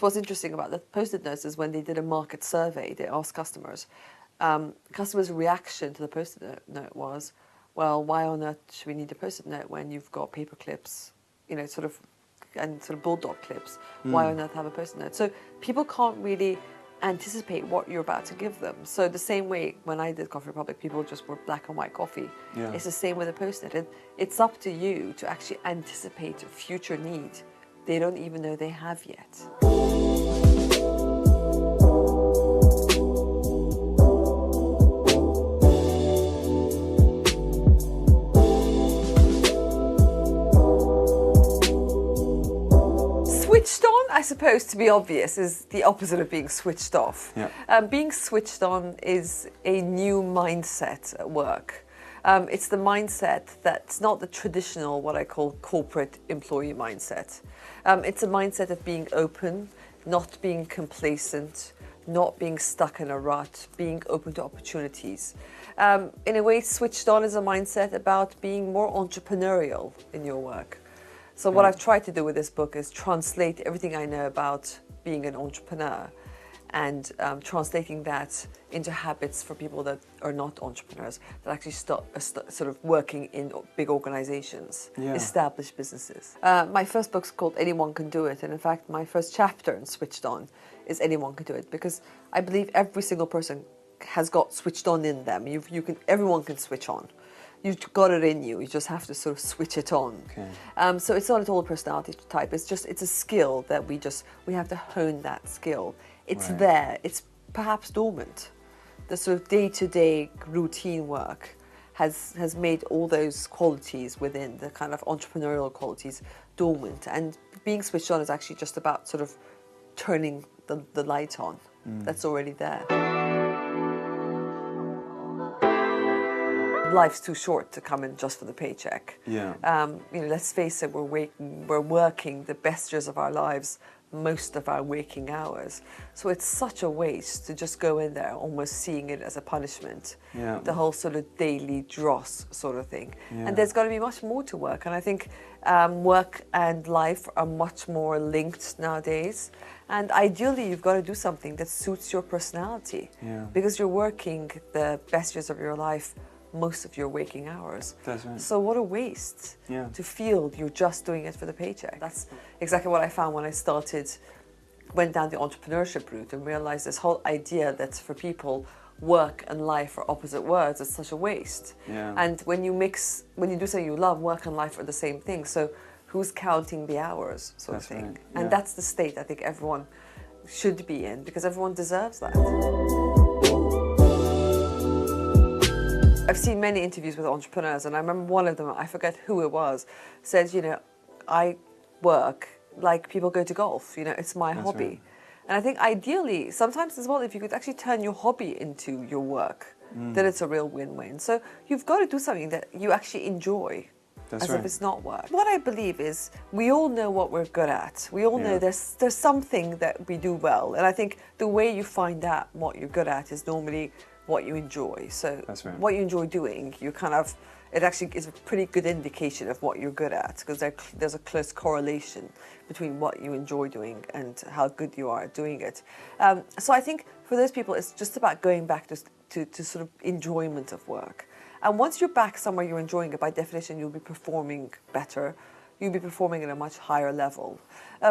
What's interesting about the Post-it notes is when they did a market survey, they asked customers. Customers' reaction to the Post-it note was, well, why on earth should we need a Post-it note when you've got paper clips, and sort of bulldog clips? Why on earth have a Post-it note? So people can't really anticipate what you're about to give them. So the same way when I did Coffee Republic, people just were black and white coffee. Yeah. It's the same with a Post-it. It's up to you to actually anticipate a future need they don't even know they have yet. Switched on, I suppose, to be obvious, is the opposite of being switched off. Yeah. Being switched on is a new mindset at work. It's the mindset that's not the traditional, what I call corporate employee mindset. It's a mindset of being open, not being complacent, not being stuck in a rut, being open to opportunities. In a way, switched on is a mindset about being more entrepreneurial in your work. So what I've tried to do with this book is translate everything I know about being an entrepreneur and translating that into habits for people that are not entrepreneurs, that actually sort of working in big organizations, established businesses. My first book's called Anyone Can Do It, and in fact my first chapter in Switched On is Anyone Can Do It, because I believe every single person has got switched on in them. Everyone can switch on. You've got it in you. You just have to sort of switch it on. Okay. So it's not at all a personality type. It's a skill that we have to hone that skill. It's Right. there. It's perhaps dormant. The sort of day-to-day routine work has made all those qualities within the kind of entrepreneurial qualities dormant. And being switched on is actually just about sort of turning the light on. That's already there. Life's too short to come in just for the paycheck. Yeah. Let's face it, we're working the best years of our lives most of our waking hours. So it's such a waste to just go in there almost seeing it as a punishment. Yeah. The whole sort of daily dross sort of thing. Yeah. And there's got to be much more to work. And I think work and life are much more linked nowadays. And ideally, you've got to do something that suits your personality. Yeah. Because you're working the best years of your life most of your waking hours. That's right. So what a waste to feel you're just doing it for the paycheck. That's exactly what I found when I went down the entrepreneurship route and realized this whole idea that for people, work and life are opposite words. It's such a waste. Yeah. And when you do something you love, work and life are the same thing. So who's counting the hours, sort of thing? Right. And Yeah. that's the state I think everyone should be in, because everyone deserves that. I've seen many interviews with entrepreneurs, and I remember one of them, I forget who it was, said, I work like people go to golf, it's my hobby. Right. And I think ideally, sometimes as well, if you could actually turn your hobby into your work, then it's a real win-win. So you've got to do something that you actually enjoy, That's as right. if it's not work. What I believe is we all know what we're good at. We all know there's something that we do well. And I think the way you find out what you're good at is normally what you enjoy. So That's right. what you enjoy doing, it actually is a pretty good indication of what you're good at, because there's a close correlation between what you enjoy doing and how good you are at doing it. So I think for those people, it's just about going back to sort of enjoyment of work. And once you're back somewhere you're enjoying it, by definition, you'll be performing better. You'll be performing at a much higher level.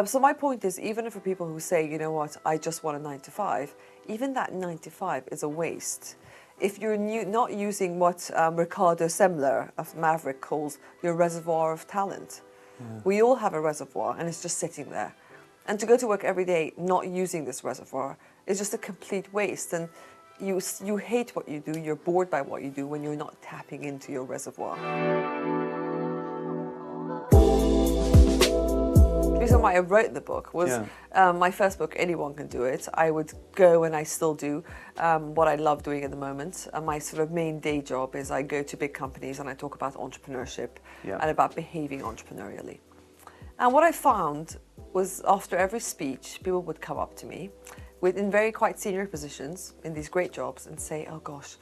So my point is, even for people who say, you know what, I just want a 9-to-5, even that 9-to-5 is a waste. If you're not using what Ricardo Semler of Maverick calls your reservoir of talent. We all have a reservoir, and it's just sitting there. And to go to work every day not using this reservoir is just a complete waste. And you hate what you do, you're bored by what you do when you're not tapping into your reservoir. The reason why I wrote the book was my first book, Anyone Can Do It. I would go, and I still do, what I love doing at the moment. My sort of main day job is I go to big companies and I talk about entrepreneurship and about behaving entrepreneurially. And what I found was after every speech, people would come up to me in very quite senior positions in these great jobs and say, oh gosh,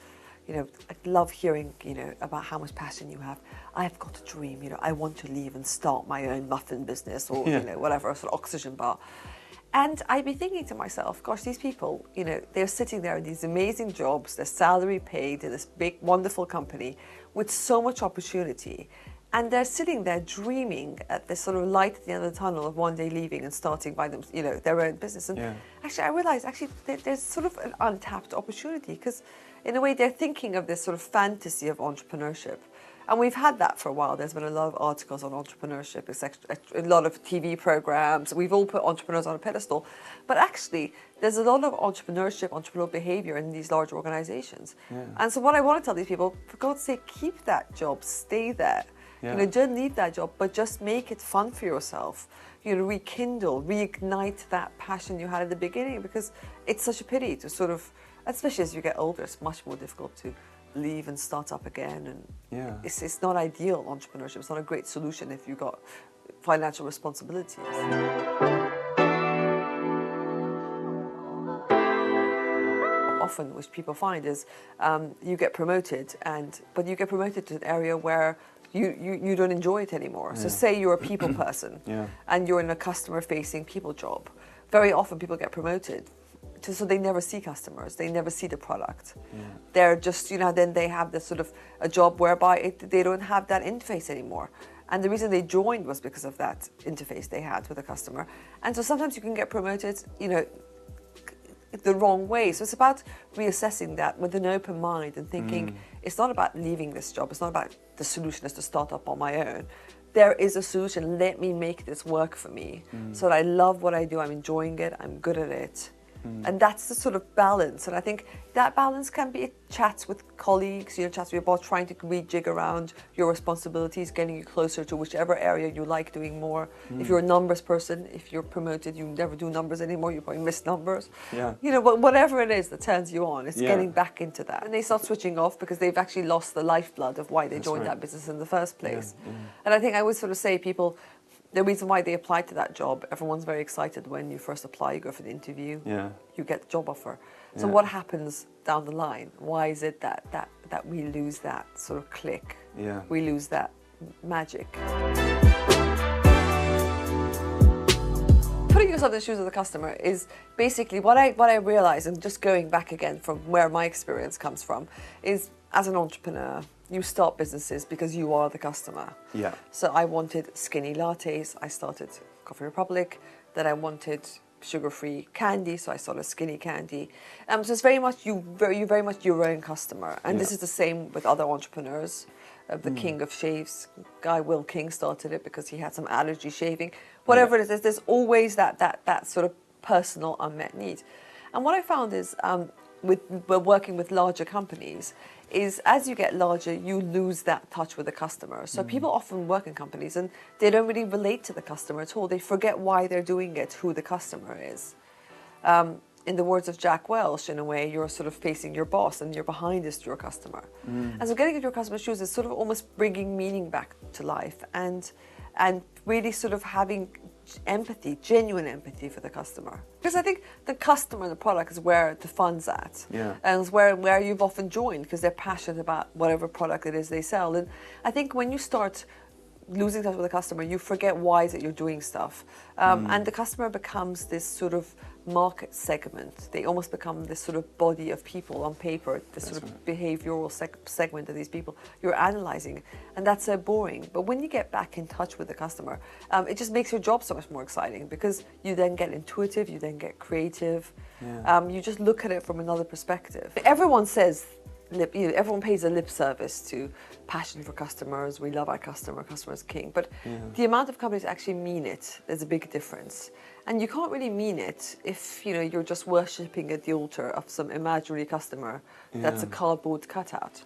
I love hearing, about how much passion you have. I've got a dream, I want to leave and start my own muffin business or, whatever, sort of oxygen bar. And I'd be thinking to myself, gosh, these people, they're sitting there in these amazing jobs, they're salary paid in this big, wonderful company with so much opportunity. And they're sitting there dreaming at this sort of light at the end of the tunnel of one day leaving and starting by them, their own business. And actually, I realized there's sort of an untapped opportunity, because in a way they're thinking of this sort of fantasy of entrepreneurship. And we've had that for a while. There's been a lot of articles on entrepreneurship, a lot of TV programs. We've all put entrepreneurs on a pedestal. But actually, there's a lot of entrepreneurial behavior in these large organizations. Yeah. And so what I want to tell these people, for God's sake, keep that job, stay there. Yeah. Don't leave that job, but just make it fun for yourself. Rekindle, reignite that passion you had at the beginning, because it's such a pity to sort of, especially as you get older, it's much more difficult to leave and start up again, and it's not ideal. Entrepreneurship, it's not a great solution if you've got financial responsibilities. Often, which people find is you get promoted, but you get promoted to an area where you don't enjoy it anymore. Yeah. So say you're a people person and you're in a customer-facing people job. Very often people get promoted so they never see customers, they never see the product. Yeah. They're just, then they have this sort of a job whereby they don't have that interface anymore. And the reason they joined was because of that interface they had with the customer. And so sometimes you can get promoted, the wrong way. So it's about reassessing that with an open mind and thinking it's not about leaving this job. It's not about the solution is to start up on my own. There is a solution. Let me make this work for me so that I love what I do. I'm enjoying it. I'm good at it. And that's the sort of balance. And I think that balance can be chats with colleagues, chats with your boss, trying to rejig around your responsibilities, getting you closer to whichever area you like doing more. If you're a numbers person, if you're promoted, you never do numbers anymore, you probably miss numbers. Yeah. Whatever it is that turns you on, it's getting back into that. And they start switching off because they've actually lost the lifeblood of why they joined that business in the first place. Yeah. Yeah. And I think I would sort of say people, the reason why they apply to that job, everyone's very excited when you first apply, you go for the interview, you get the job offer. So what happens down the line? Why is it that we lose that sort of click? Yeah. We lose that magic. Putting yourself in the shoes of the customer is basically what I realize, and just going back again from where my experience comes from, is as an entrepreneur, you start businesses because you are the customer. Yeah. So I wanted skinny lattes. I started Coffee Republic. Then I wanted sugar-free candy, so I started Skinny Candy. So it's very much you're very much your own customer, and this is the same with other entrepreneurs. The king of shaves, guy Will King, started it because he had some allergy shaving. Whatever it is, there's always that sort of personal unmet need. And what I found is with working with larger companies is as you get larger, you lose that touch with the customer. So people often work in companies and they don't really relate to the customer at all. They forget why they're doing it, who the customer is. In the words of Jack Welch, in a way, you're sort of facing your boss and you're behind is your customer. And so getting into your customer's shoes is sort of almost bringing meaning back to life and really sort of having empathy, genuine empathy for the customer. Because I think the customer and the product is where the fun's at. Yeah. And it's where you've often joined because they're passionate about whatever product it is they sell. And I think when you start losing touch with the customer, you forget why is it you're doing stuff. And the customer becomes this sort of market segment. They almost become this sort of body of people on paper, this sort of behavioral segment of these people you're analyzing. And that's so boring. But when you get back in touch with the customer, it just makes your job so much more exciting because you then get intuitive, you then get creative. Yeah. You just look at it from another perspective. Everyone says, everyone pays a lip service to passion for customers. We love our customer is king. But the amount of companies actually mean it, there's a big difference. And you can't really mean it if you're just worshipping at the altar of some imaginary customer that's a cardboard cutout.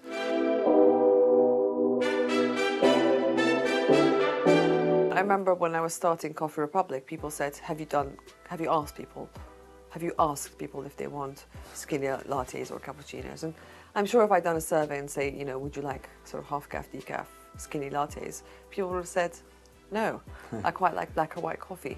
I remember when I was starting Coffee Republic, people said, have you asked people if they want skinny lattes or cappuccinos? And I'm sure if I'd done a survey and say, would you like sort of half-calf, decaf, skinny lattes, people would have said, no, I quite like black or white coffee.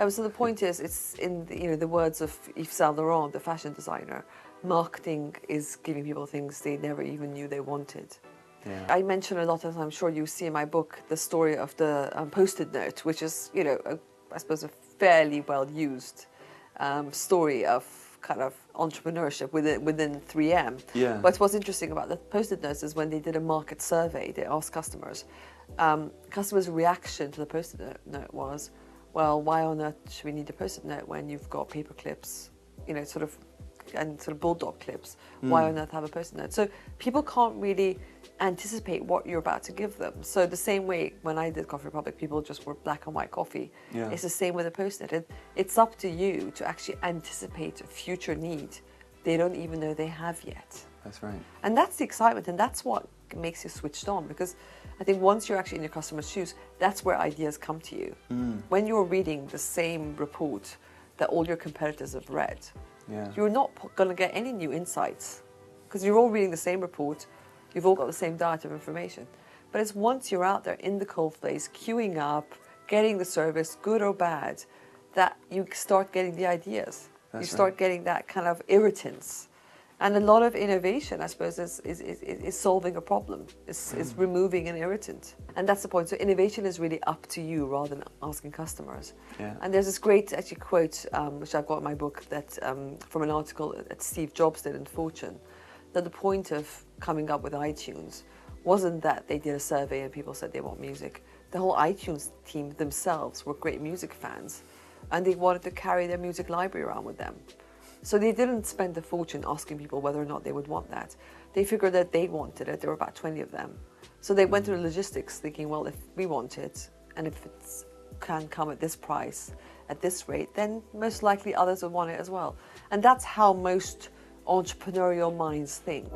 So the point is, it's in the words of Yves Saint Laurent, the fashion designer, marketing is giving people things they never even knew they wanted. Yeah. I mention a lot, as I'm sure you see in my book, the story of the Post-it note, which is, I suppose, a fairly well used story of kind of entrepreneurship within 3M. Yeah. But what's interesting about the Post-it notes is when they did a market survey, they asked customers. Customers' reaction to the Post-it note was, well, why on earth should we need a Post-it note when you've got paper clips, and sort of bulldog clips? Why on earth have a Post-it note? So people can't really anticipate what you're about to give them. So the same way when I did Coffee Republic, people just were black and white coffee. Yeah. It's the same with a Post-it. It's up to you to actually anticipate a future need they don't even know they have yet. That's right. And that's the excitement, and that's what makes you switched on, because I think once you're actually in your customer's shoes, that's where ideas come to you. When you're reading the same report that all your competitors have read, you're not going to get any new insights, because you're all reading the same report, you've all got the same data of information. But it's once you're out there in the coalface, queuing up, getting the service, good or bad, that you start getting the ideas. You start getting that kind of irritants. And a lot of innovation, I suppose, is solving a problem, is removing an irritant. And that's the point. So innovation is really up to you rather than asking customers. Yeah. And there's this great actually quote, which I've got in my book, that from an article that Steve Jobs did in Fortune, that the point of coming up with iTunes wasn't that they did a survey and people said they want music. The whole iTunes team themselves were great music fans, and they wanted to carry their music library around with them. So they didn't spend a fortune asking people whether or not they would want that. They figured that they wanted it. There were about 20 of them. So they went through the logistics thinking, well, if we want it, and if it can come at this price, at this rate, then most likely others would want it as well. And that's how most entrepreneurial minds think.